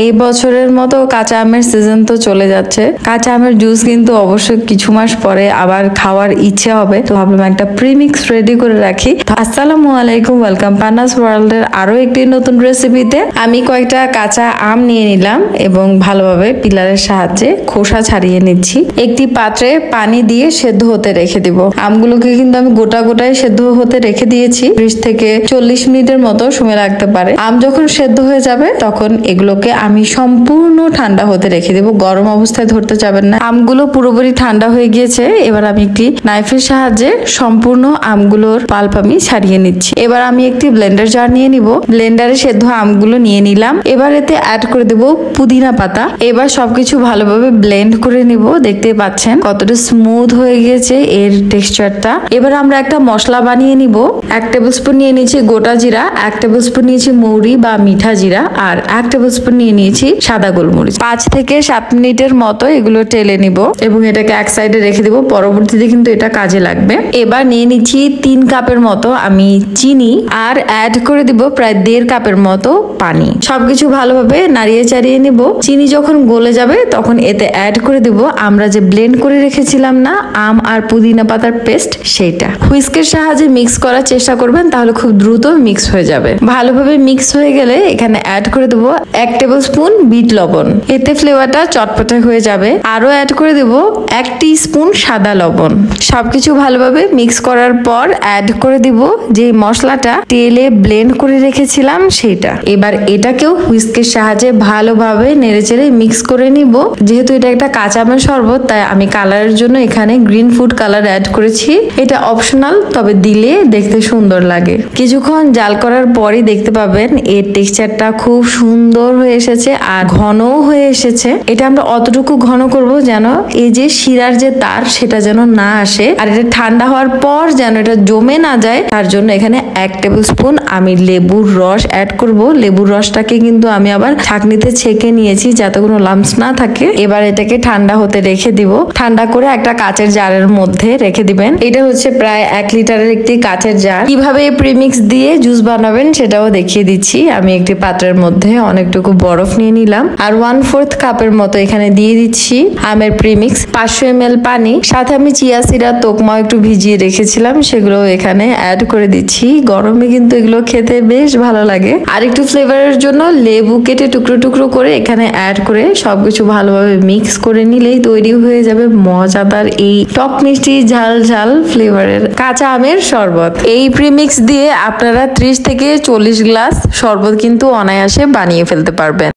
এই বছরের মতো কাঁচা আমের সিজন তো চলে যাচ্ছে। কাঁচা আমের জুস কিন্তু অবশ্যই কিছু মাস পরে আবার খাওয়ার ইচ্ছে হবে, তো ভাবলাম একটা প্রিমিক্স রেডি করে রাখি। আসসালামু আলাইকুম, ওয়েলকাম পান্নাস ওয়ার্ল্ড এর আরো একটি নতুন রেসিপিতে। আমি কয়েকটা কাঁচা আম নিয়ে নিলাম এবং ভালোভাবে পিলারের সাহায্যে খোসা ছাড়িয়ে নিচ্ছি। একটি পাত্রে পানি দিয়ে সেদ্ধ হতে রেখে দিব। আমগুলোকে কিন্তু আমি গোটায় সেদ্ধ হতে রেখে দিয়েছি। 30 থেকে 40 মিনিটের মতো সময় লাগতে পারে। আম যখন সেদ্ধ হয়ে যাবে তখন এগুলোকে আমি সম্পূর্ণ ঠান্ডা হতে রেখে দেবো, গরম অবস্থায় ধরতে যাবেন না। আমগুলো পুরোপুরি ঠান্ডা হয়ে গিয়েছে। এবার আমি একটি নাইফের সাহায্যে সম্পূর্ণ আমগুলোর পাল্প আমি ছাড়িয়ে নিচ্ছি। এবার আমি একটি ব্লেন্ডার জার নিয়ে নিব। ব্লেন্ডারে সেদ্ধ আমগুলো নিয়ে নিলাম। এবার এতে অ্যাড করে দেব পুদিনা পাতা। এবার সবকিছু ভালোভাবে ব্লেন্ড করে নিব। দেখতে পাচ্ছেন কতটা স্মুথ হয়ে গিয়েছে এর টেক্সচারটা। এবার আমরা একটা মশলা বানিয়ে নিব। 1 টেবিল স্পুন নিয়ে নিয়েছি গোটা জিরা, 1 টেবিল স্পুন নিয়েছি মৌরি বা মিঠা জিরা, আর 1 টেবিল স্পুন নিয়ে নিয়েছি সাদা গোলমরিচ। 5 থেকে 7 মিনিটের মতো এগুলো টেলে নিব এবং এটাকে এক সাইডে রেখে দিব। পরবর্তীতে কিন্তু এটা কাজে লাগবে। এবার নিয়ে নিচ্ছি 3 কাপের মতো আমি চিনি, আর অ্যাড করে দিব প্রায় 1.5 কাপের মতো পানি। সবকিছু ভালোভাবে নাড়িয়ে চাড়িয়ে নিব। চিনি যখন গলে যাবে তখন এতে অ্যাড করে দিব আমরা যে ব্লেন্ড করে রেখেছিলাম না আম আর পুদিনা পাতার পেস্ট, সেটা হুইস্কের সাহায্যে মিক্স করার চেষ্টা করবেন, তাহলে খুব দ্রুত মিক্স হয়ে যাবে। ভালোভাবে মিক্স হয়ে গেলে এখানে অ্যাড করে দেব 1 টেবিল স্পুন বিট লবণ। এতে ফ্লেভারটা চটপটে হয়ে যাবে। আরো অ্যাড করে দেব 1 টিস্পুন সাদা লবণ। সবকিছু ভালোভাবে মিক্স করার পর অ্যাড করে দিব যে মশলাটা তেলে ব্লেন্ড করে রেখেছিলাম সেটা। এবার এটাকেও হুইস্কের সাহায্যে ভালোভাবে নেড়েচেড়ে মিক্স করে নিব। যেহেতু এটা একটা কাঁচা আমের শরবত, তাই আমি কালারের জন্য এখানে গ্রিন ফুড কালার অ্যাড করেছি। এটা অপশনাল, তবে দিলে দেখতে সুন্দর লাগে। কিছুক্ষণ জাল করার পরই দেখতে পাবেন এর টেক্সচারটা খুব সুন্দর হয়ে এসেছে আর ঘনও হয়ে এসেছে। এটা আমরা অতটুকু ঘন করব যেন এই যে শিরার যে তার সেটা যেন না আসে, আর এটা ঠান্ডা হওয়ার পর যেন এটা জমে না যায়, তার জন্য এখানে 1 টেবিল স্পুন আমি লেবুর রস অ্যাড করব। লেবুর রসটাকে কিন্তু আমি আবার ছাঁকনিতে ছেঁকে নিয়েছি যাতে কোনো লাম্পস না থাকে। এবার এটাকে ঠান্ডা হতে রেখে দিব। ঠান্ডা করে একটা কাচের জারের মধ্যে রেখে দিবেন। এটা হচ্ছে প্রায় 1 লিটারের একটি কাচের জার। কিভাবে এই প্রিমিক্স দিয়ে জুস বানাবেন সেটাও দেখিয়ে দিচ্ছি। আমি একটি পাত্রের মধ্যে অনেকটুকু বরফ নিয়ে নিলাম আর 1/4 কাপের মতো এখানে দিয়ে দিচ্ছি আমের প্রিমিক্স। 500 ml পানি, সাথে আমি চিয়া সিড আর তোকমা একটু ভিজিয়ে রেখেছিলাম, সেগুলো এখানে অ্যাড করে দিচ্ছি। গরমে কিন্তু এগুলো খেতে বেশ ভালো লাগে। আর একটু ফ্লেভারের জন্য লেবু কেটে টুকরো টুকরো করে এখানে অ্যাড করে সবকিছু ভালোভাবে মিক্স করে নিলেই তৈরি হয়ে যাবে মজাদার এই টক মিষ্টি ঝাল ঝাল ফ্লেভারের কাঁচা আমের শরবত। এই প্রিমিক্স দিয়ে আপনারা 30 থেকে 40 গ্লাস শরবত কিন্তু অনায়াসে বানিয়ে ফেলতে পারবেন।